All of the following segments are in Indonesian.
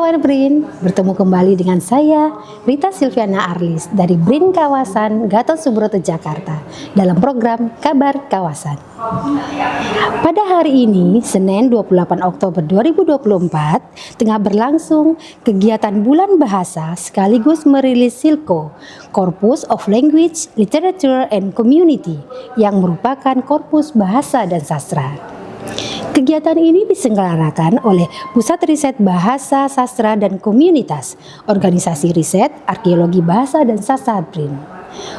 Kawan BRIN, bertemu kembali dengan saya, Rita Silviana Arlis dari BRIN Kawasan Gatot Subroto Jakarta dalam program Kabar Kawasan. Pada hari ini, Senin 28 Oktober 2024, tengah berlangsung kegiatan Bulan Bahasa sekaligus merilis Silko, Corpus of Language, Literature, and Community, yang merupakan korpus bahasa dan sastra. Kegiatan ini diselenggarakan oleh Pusat Riset Bahasa, Sastra, dan Komunitas, Organisasi Riset Arkeologi Bahasa dan Sastra BRIN.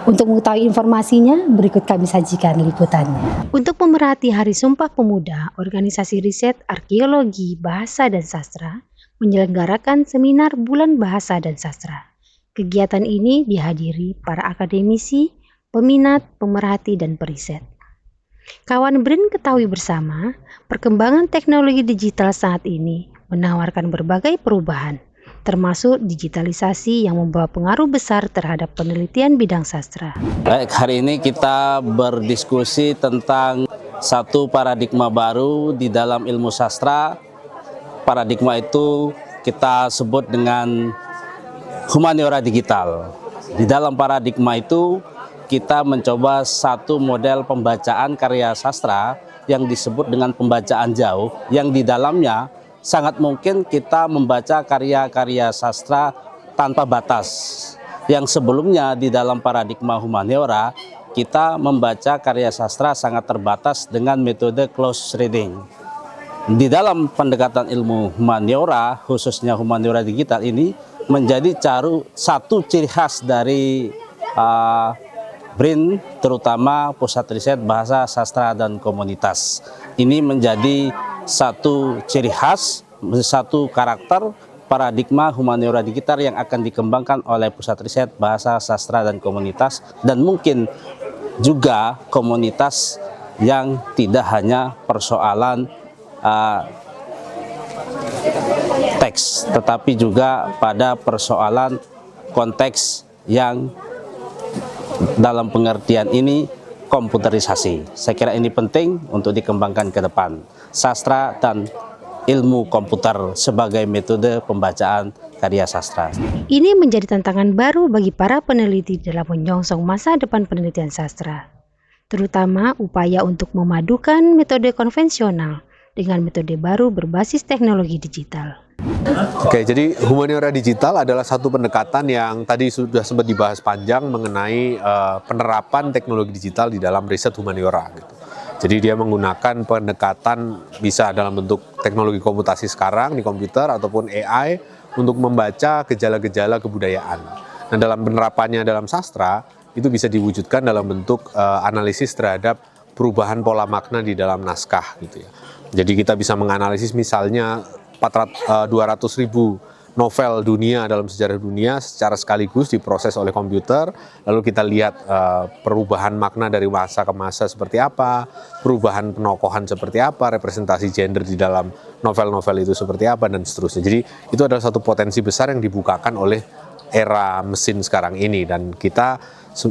Untuk mengetahui informasinya, berikut kami sajikan liputannya. Untuk memerhati Hari Sumpah Pemuda, Organisasi Riset Arkeologi Bahasa dan Sastra menyelenggarakan seminar Bulan Bahasa dan Sastra. Kegiatan ini dihadiri para akademisi, peminat, pemerhati, dan periset. Kawan BRIN ketahui bersama, perkembangan teknologi digital saat ini menawarkan berbagai perubahan, termasuk digitalisasi yang membawa pengaruh besar terhadap penelitian bidang sastra. Baik, hari ini kita berdiskusi tentang satu paradigma baru di dalam ilmu sastra. Paradigma itu kita sebut dengan humaniora digital. Di dalam paradigma itu, kita mencoba satu model pembacaan karya sastra yang disebut dengan pembacaan jauh, yang di dalamnya sangat mungkin kita membaca karya-karya sastra tanpa batas. Yang sebelumnya di dalam paradigma humaniora, kita membaca karya sastra sangat terbatas dengan metode close reading. Di dalam pendekatan ilmu humaniora, khususnya humaniora digital ini, menjadi satu ciri khas dari BRIN, terutama Pusat Riset Bahasa, Sastra, dan Komunitas. Ini menjadi satu ciri khas, satu karakter paradigma humaniora digital yang akan dikembangkan oleh Pusat Riset Bahasa, Sastra, dan Komunitas, dan mungkin juga komunitas yang tidak hanya persoalan teks, tetapi juga pada persoalan konteks yang dalam pengertian ini komputerisasi. Saya kira ini penting untuk dikembangkan ke depan. Sastra dan ilmu komputer sebagai metode pembacaan karya sastra. Ini menjadi tantangan baru bagi para peneliti dalam menyongsong masa depan penelitian sastra, terutama upaya untuk memadukan metode konvensional dengan metode baru berbasis teknologi digital. Oke, jadi humaniora digital adalah satu pendekatan yang tadi sudah sempat dibahas panjang mengenai penerapan teknologi digital di dalam riset humaniora. Gitu. Jadi dia menggunakan pendekatan bisa dalam bentuk teknologi komputasi sekarang di komputer ataupun AI untuk membaca gejala-gejala kebudayaan. Nah, dalam penerapannya dalam sastra itu bisa diwujudkan dalam bentuk analisis terhadap perubahan pola makna di dalam naskah. Gitu ya. Jadi kita bisa menganalisis misalnya 200.000 novel dunia dalam sejarah dunia secara sekaligus diproses oleh komputer, lalu kita lihat perubahan makna dari masa ke masa seperti apa, perubahan penokohan seperti apa, representasi gender di dalam novel-novel itu seperti apa, dan seterusnya. Jadi itu adalah satu potensi besar yang dibukakan oleh era mesin sekarang ini, dan kita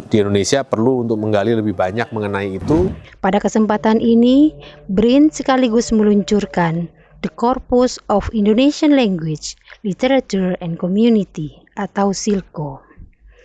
di Indonesia perlu untuk menggali lebih banyak mengenai itu. Pada kesempatan ini, BRIN sekaligus meluncurkan The Corpus of Indonesian Language, Literature, and Community atau Silko.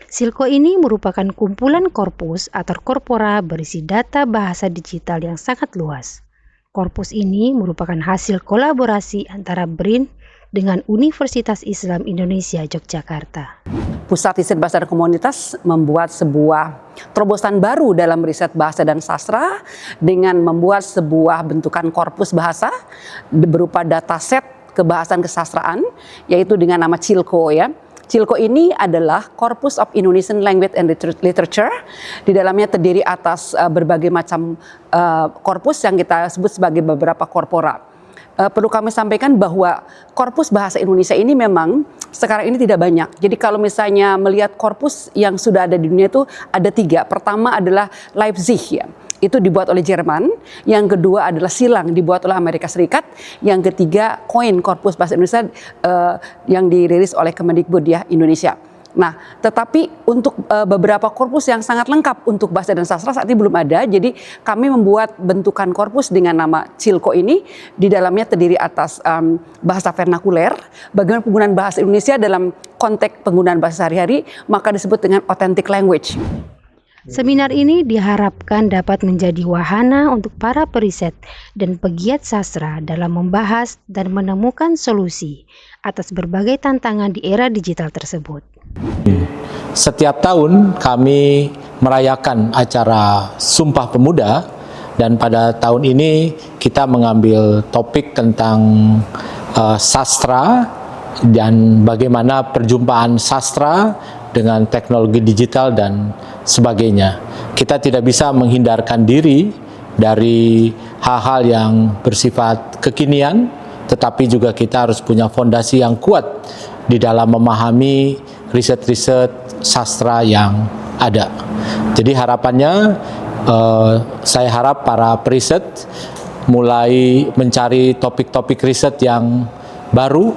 Silko ini merupakan kumpulan korpus atau korpora berisi data bahasa digital yang sangat luas. Korpus ini merupakan hasil kolaborasi antara BRIN dengan Universitas Islam Indonesia Yogyakarta. Pusat Riset Bahasa dan Komunitas membuat sebuah terobosan baru dalam riset bahasa dan sastra dengan membuat sebuah bentukan korpus bahasa berupa dataset kebahasaan kesastraan, yaitu dengan nama Cilko ya. Cilko ini adalah Corpus of Indonesian Language and Literature. Di dalamnya terdiri atas berbagai macam korpus yang kita sebut sebagai beberapa korpora. Perlu kami sampaikan bahwa korpus bahasa Indonesia ini memang sekarang ini tidak banyak. Jadi kalau misalnya melihat korpus yang sudah ada di dunia itu ada 3. Pertama adalah Leipzig ya. Itu dibuat oleh Jerman. Yang kedua adalah Silang dibuat oleh Amerika Serikat. Yang ketiga Koin Korpus Bahasa Indonesia yang dirilis oleh Kemendikbud ya Indonesia. Nah, tetapi untuk beberapa korpus yang sangat lengkap untuk bahasa dan sastra saat ini belum ada. Jadi kami membuat bentukan korpus dengan nama Cilko ini. Di dalamnya terdiri atas bahasa vernakuler, bagaimana penggunaan bahasa Indonesia dalam konteks penggunaan bahasa sehari-hari, maka disebut dengan authentic language. Seminar ini diharapkan dapat menjadi wahana untuk para periset dan pegiat sastra dalam membahas dan menemukan solusi atas berbagai tantangan di era digital tersebut. Setiap tahun kami merayakan acara Sumpah Pemuda, dan pada tahun ini kita mengambil topik tentang sastra dan bagaimana perjumpaan sastra dengan teknologi digital dan sebagainya. Kita tidak bisa menghindarkan diri dari hal-hal yang bersifat kekinian, tetapi juga kita harus punya fondasi yang kuat di dalam memahami riset-riset sastra yang ada. Jadi harapannya, saya harap para periset mulai mencari topik-topik riset yang baru,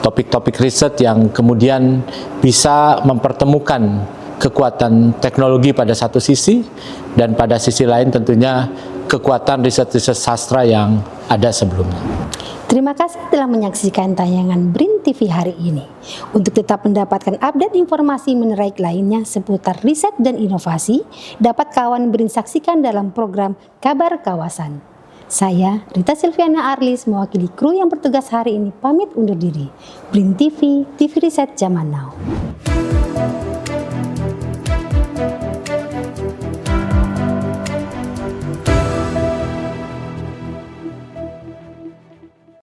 topik-topik riset yang kemudian bisa mempertemukan kekuatan teknologi pada satu sisi, dan pada sisi lain tentunya kekuatan riset-riset sastra yang ada sebelumnya. Terima kasih telah menyaksikan tayangan BRIN TV hari ini. Untuk tetap mendapatkan update informasi menarik lainnya seputar riset dan inovasi, dapat kawan BRIN saksikan dalam program Kabar Kawasan. Saya, Rita Silviana Arlis, mewakili kru yang bertugas hari ini pamit undur diri. BRIN TV, TV Riset Zaman Now.